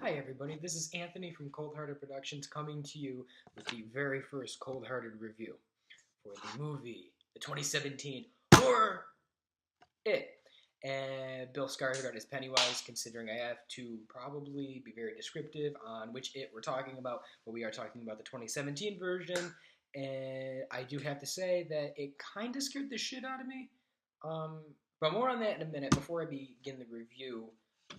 Hi everybody, this is Anthony from Cold Hearted Productions coming to you with the very first Cold Hearted review for the movie, the 2017 horror It. And Bill Skarsgård is Pennywise, considering I have to probably be very descriptive on which It we're talking about, but we are talking about the 2017 version, and I do have to say that it kind of scared the shit out of me. Um, but more on that in a minute. Before I begin the review,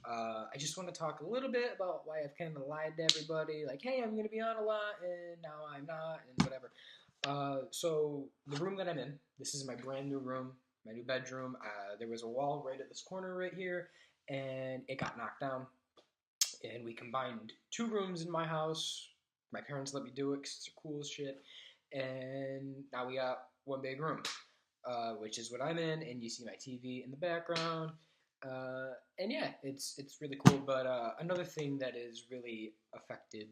I just want to talk a little bit about why I've kind of lied to everybody. Like, hey, I'm going to be on a lot, and now I'm not, and whatever. So the room that I'm in, this is my brand new room, my new bedroom. There was a wall right at this corner right here, and it got knocked down. And we combined two rooms in my house. My parents let me do it because it's cool as shit. And now we got one big room, which is what I'm in. And you see my TV in the background. And yeah, it's really cool. But another thing that has really affected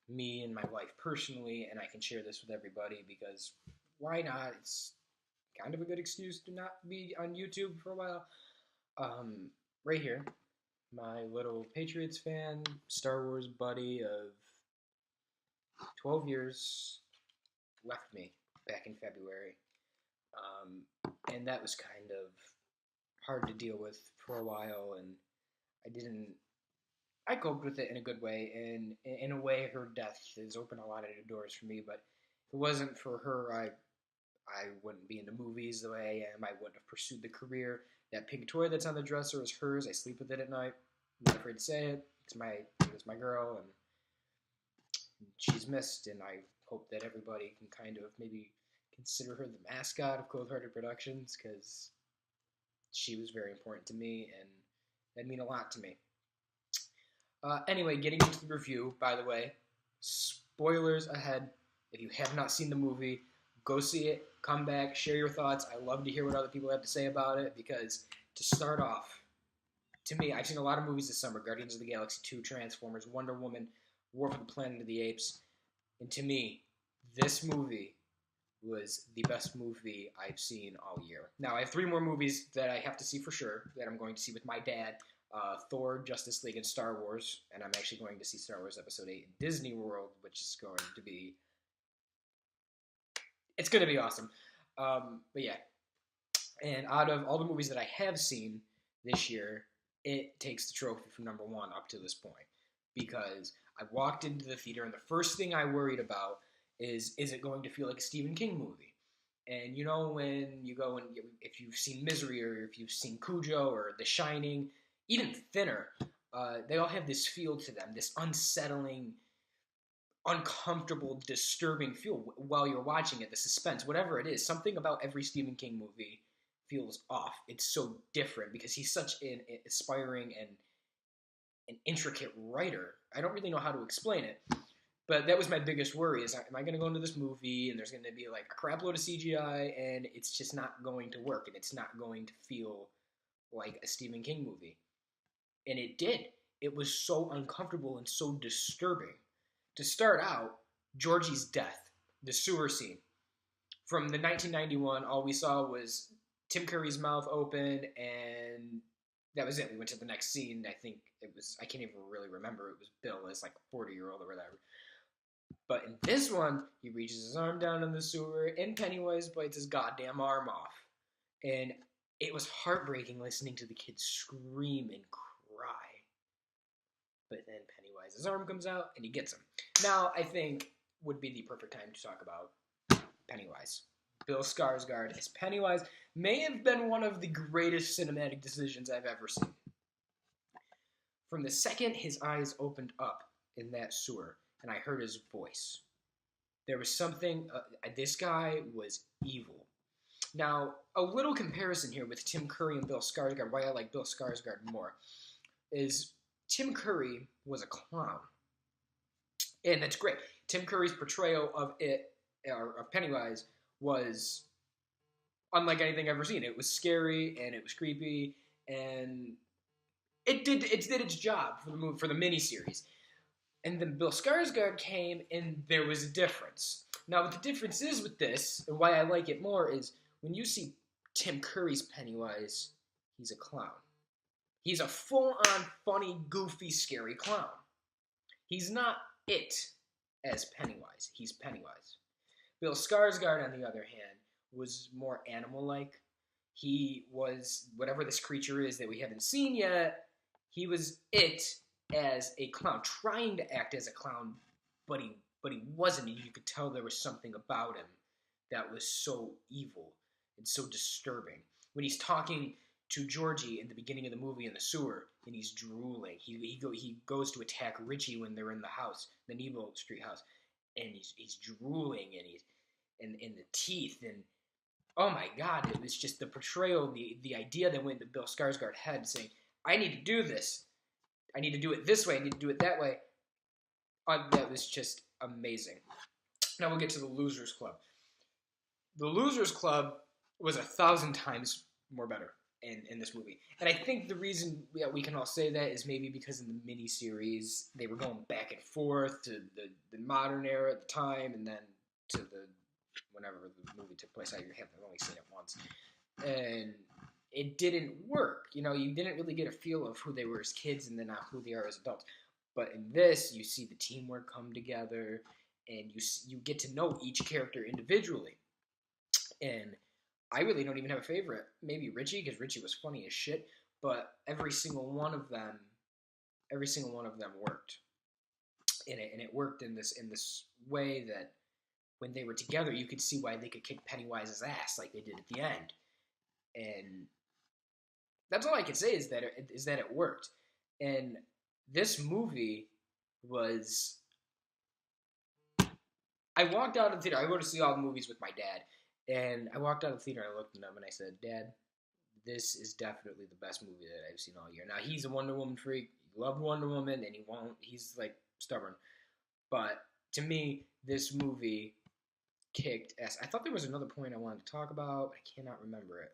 me and my wife personally, and I can share this with everybody because why not? It's kind of a good excuse to not be on YouTube for a while. Um, right here, my little Patriots fan, Star Wars buddy of 12 years left me back in February. And that was kind of hard to deal with for a while, and I didn't. I coped with it in a good way, and in a way, her death has opened a lot of doors for me. But if it wasn't for her, I wouldn't be into movies the way I am. I wouldn't have pursued the career. That pink toy that's on the dresser is hers. I sleep with it at night. I'm not afraid to say it. It's my girl, and she's missed. And I hope that everybody can kind of maybe consider her the mascot of Cold Hearted Productions because she was very important to me, and that mean a lot to me. Anyway, getting into the review. By the way, spoilers ahead. If you have not seen the movie, go see it, come back, share your thoughts. I love to hear what other people have to say about it because to start off, to me, I've seen a lot of movies this summer: Guardians of the Galaxy 2, Transformers, Wonder Woman, War for the Planet of the Apes. And to me, this movie was the best movie I've seen all year. Now, I have three more movies that I have to see for sure that I'm going to see with my dad. Thor, Justice League, and Star Wars. And I'm actually going to see Star Wars Episode 8 in Disney World, which is going to be... It's going to be awesome. But yeah. And out of all the movies that I have seen this year, it takes the trophy from number one up to this point. Because I walked into the theater, and the first thing I worried about is it going to feel like a Stephen King movie? And you know when you go and if you've seen Misery or if you've seen Cujo or The Shining, even Thinner, they all have this feel to them, this unsettling, uncomfortable, disturbing feel while you're watching it, the suspense, whatever it is. Something about every Stephen King movie feels off. It's so different because he's such an aspiring and an intricate writer. I don't really know how to explain it. But that was my biggest worry is, am I going to go into this movie and there's going to be like a crap load of CGI and it's just not going to work and it's not going to feel like a Stephen King movie. And it did. It was so uncomfortable and so disturbing. To start out, Georgie's death, the sewer scene. From the 1991, all we saw was Tim Curry's mouth open and that was it. We went to the next scene. I think it was, I can't even really remember. It was Bill as like a 40-year-old or whatever. But in this one, he reaches his arm down in the sewer, and Pennywise bites his goddamn arm off. And it was heartbreaking listening to the kid scream and cry. But then Pennywise's arm comes out, and he gets him. Now, I think would be the perfect time to talk about Pennywise. Bill Skarsgård as Pennywise may have been one of the greatest cinematic decisions I've ever seen. From the second his eyes opened up in that sewer, and I heard his voice. There was something, this guy was evil. Now, a little comparison here with Tim Curry and Bill Skarsgård, why I like Bill Skarsgård more, is Tim Curry was a clown. And that's great. Tim Curry's portrayal of Pennywise, was unlike anything I've ever seen. It was scary, and it was creepy, and it did its job for the miniseries. And then Bill Skarsgård came, and there was a difference. Now, what the difference is with this, and why I like it more, is when you see Tim Curry's Pennywise, he's a clown. He's a full-on, funny, goofy, scary clown. He's not it as Pennywise. He's Pennywise. Bill Skarsgård, on the other hand, was more animal-like. He was whatever this creature is that we haven't seen yet. He was it as a clown, trying to act as a clown, but he wasn't. You could tell there was something about him that was so evil and so disturbing. When he's talking to Georgie in the beginning of the movie in the sewer, and he's drooling. He goes to attack Richie when they're in the house, the Nebo Street house, and he's drooling, and he's in the teeth, and oh my God, it was just the portrayal, the idea that went to Bill Skarsgård's head, saying, "I need to do this. I need to do it this way. I need to do it that way." That was just amazing. Now we'll get to the Losers Club. The Losers Club was 1,000 times more better in this movie. And I think the reason we can all say that is maybe because in the miniseries, they were going back and forth to the modern era at the time, and then to the whenever the movie took place. I have only seen it once. And it didn't work. You know, you didn't really get a feel of who they were as kids and then who they are as adults. But in this, you see the teamwork come together, and you get to know each character individually. And I really don't even have a favorite. Maybe Richie, because Richie was funny as shit. But every single one of them worked. And it worked in this way that when they were together, you could see why they could kick Pennywise's ass like they did at the end. And that's all I can say is that it worked. And this movie was... I walked out of the theater. I go to see all the movies with my dad. And I walked out of the theater and I looked at him and I said, "Dad, this is definitely the best movie that I've seen all year." Now, he's a Wonder Woman freak. He loved Wonder Woman, and he's, like, stubborn. But to me, this movie kicked ass. I thought there was another point I wanted to talk about. I cannot remember it.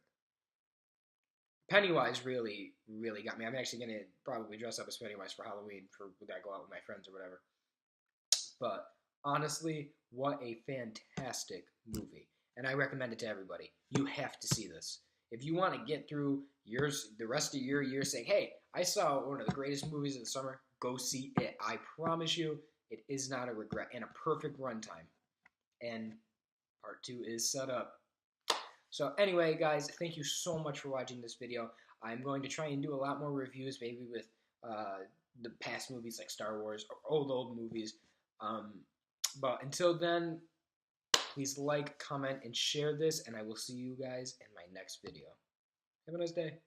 Pennywise really, really got me. I'm actually going to probably dress up as Pennywise for Halloween when I go out with my friends or whatever. But honestly, what a fantastic movie. And I recommend it to everybody. You have to see this. If you want to get through the rest of your year saying, "Hey, I saw one of the greatest movies of the summer," go see it. I promise you, it is not a regret, and a perfect runtime. And part 2 is set up. So anyway, guys, thank you so much for watching this video. I'm going to try and do a lot more reviews, maybe with the past movies like Star Wars or old movies. But until then, please like, comment, and share this, and I will see you guys in my next video. Have a nice day.